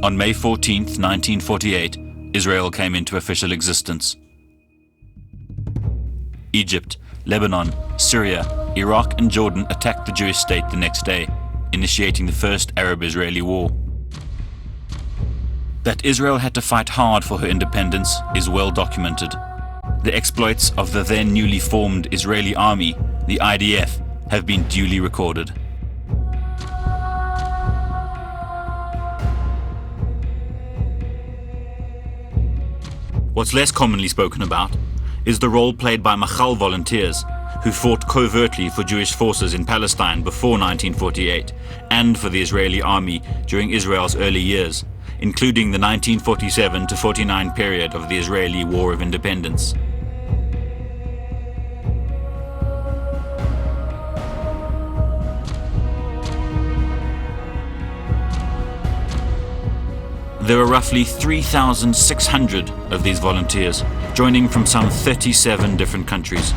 On May 14, 1948, Israel came into official existence. Egypt, Lebanon, Syria, Iraq and Jordan attacked the Jewish state the next day, initiating the First Arab-Israeli War. That Israel had to fight hard for her independence is well documented. The exploits of the then newly formed Israeli army, the IDF, have been duly recorded. What's less commonly spoken about is the role played by Machal volunteers, who fought covertly for Jewish forces in Palestine before 1948 and for the Israeli army during Israel's early years, including the 1947 to 49 period of the Israeli War of Independence. There were roughly 3,600 of these volunteers, joining from some 37 different countries.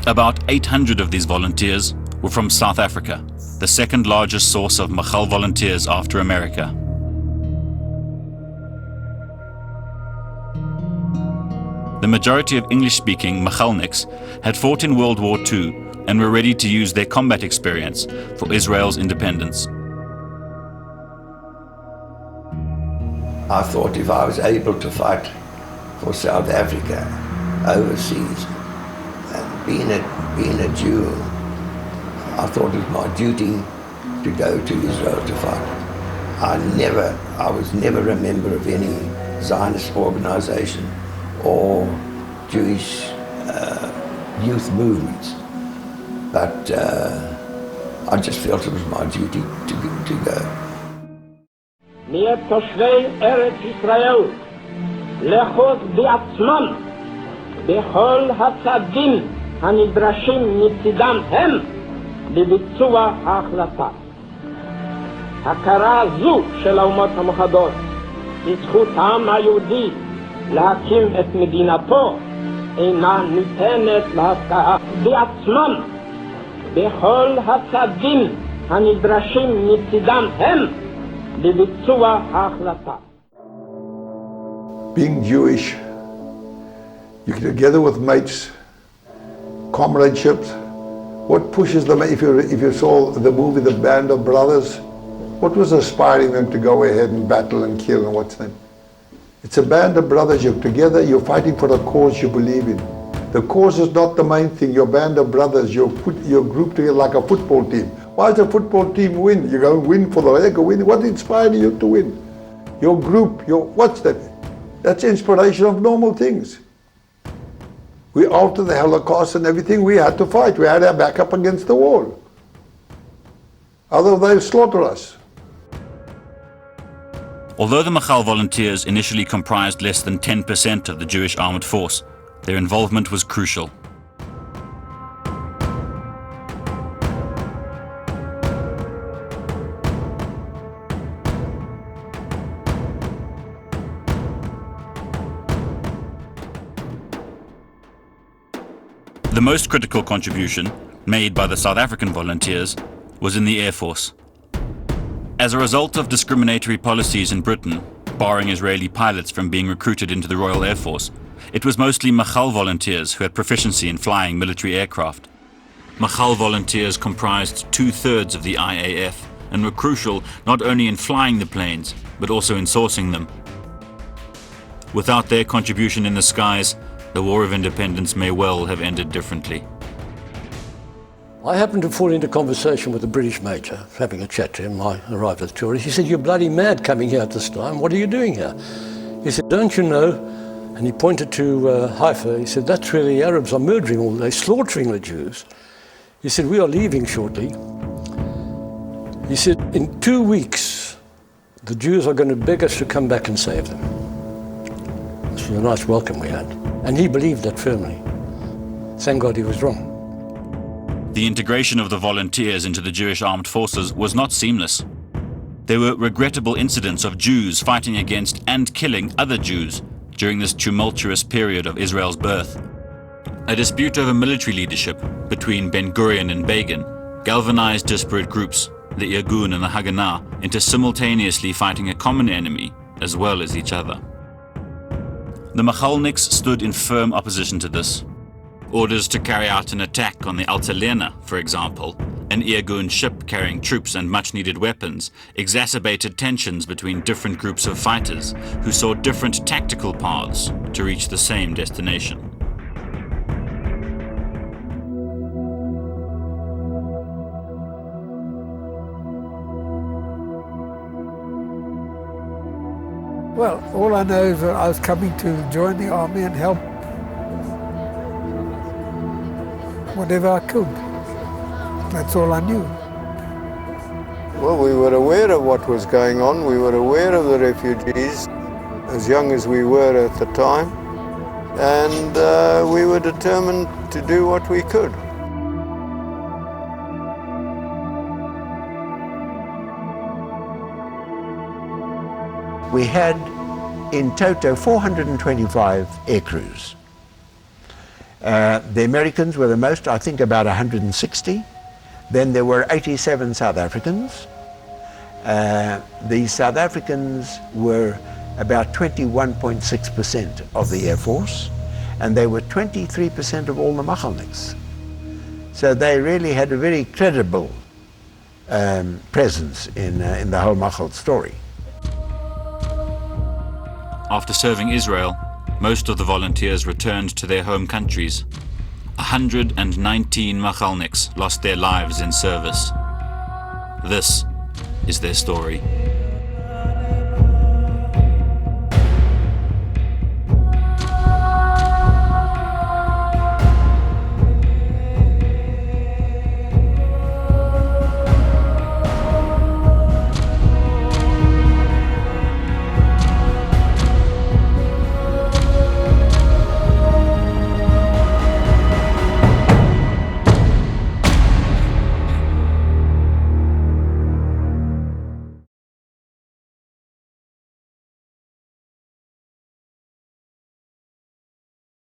About 800 of these volunteers were from South Africa, the second largest source of Machal volunteers after America. The majority of English-speaking Machalniks had fought in World War II and were ready to use their combat experience for Israel's independence. I thought if I was able to fight for South Africa overseas, and being a Jew, I thought it was my duty to go to Israel to fight. I was never a member of any Zionist organization or Jewish youth movements, but I just felt it was my duty to go. מתושבי ארץ ישראל לחוץ בעצמם בכל הצעדים הנדרשים מצידם הם לביצוע ההחלטה. הכרה זו של האומות המאוחדות בזכותם היהודי להקים את מדינתו אינה ניתנת להפקעה בעצמם בכל הצעדים הנדרשים מצידם הם Being Jewish, you're together with mates, comradeship. What pushes them, if you saw the movie The Band of Brothers, what was inspiring them to go ahead and battle and kill and what's that? It's a band of brothers, you're together, you're fighting for a cause you believe in. The cause is not the main thing, your band of brothers, you're grouped together like a football team. Why does a football team win? You go win for the heck of winning. What inspired you to win? Your group, what's that? That's inspiration of normal things. We after the Holocaust and everything, we had to fight. We had our back up against the wall. Otherwise they'll slaughter us. Although the Machal volunteers initially comprised less than 10% of the Jewish armed force, their involvement was crucial. The most critical contribution made by the South African volunteers was in the Air Force. As a result of discriminatory policies in Britain, barring Israeli pilots from being recruited into the Royal Air Force, it was mostly Machal volunteers who had proficiency in flying military aircraft. Machal volunteers comprised 2/3 of the IAF and were crucial not only in flying the planes, but also in sourcing them. Without their contribution in the skies, the War of Independence may well have ended differently. I happened to fall into conversation with a British major, having a chat to him. I arrived at the tour. He said, "You're bloody mad coming here at this time. What are you doing here?" He said, "Don't you know?" And he pointed to Haifa. He said, "That's where the Arabs are murdering all, they're slaughtering the Jews." He said, "We are leaving shortly." He said, "In 2 weeks, the Jews are going to beg us to come back and save them." This was a nice welcome we had. And he believed that firmly. Thank God he was wrong. The integration of the volunteers into the Jewish armed forces was not seamless. There were regrettable incidents of Jews fighting against and killing other Jews during this tumultuous period of Israel's birth. A dispute over military leadership between Ben-Gurion and Begin galvanized disparate groups the Irgun and the Haganah into simultaneously fighting a common enemy as well as each other. The Machalniks stood in firm opposition to this. Orders to carry out an attack on the Altalena, for example, an Irgun ship carrying troops and much-needed weapons, exacerbated tensions between different groups of fighters who saw different tactical paths to reach the same destination. Well, all I know is that I was coming to join the army and help whatever I could. That's all I knew. Well, we were aware of what was going on. We were aware of the refugees, as young as we were at the time, and we were determined to do what we could. We had in toto 425 air crews. The Americans were the most, I think about 160. Then there were 87 South Africans. The South Africans were about 21.6% of the Air Force, and they were 23% of all the Machalniks. So they really had a very credible presence in the whole Machal story. After serving Israel, most of the volunteers returned to their home countries. 119 Machalniks lost their lives in service. This is their story.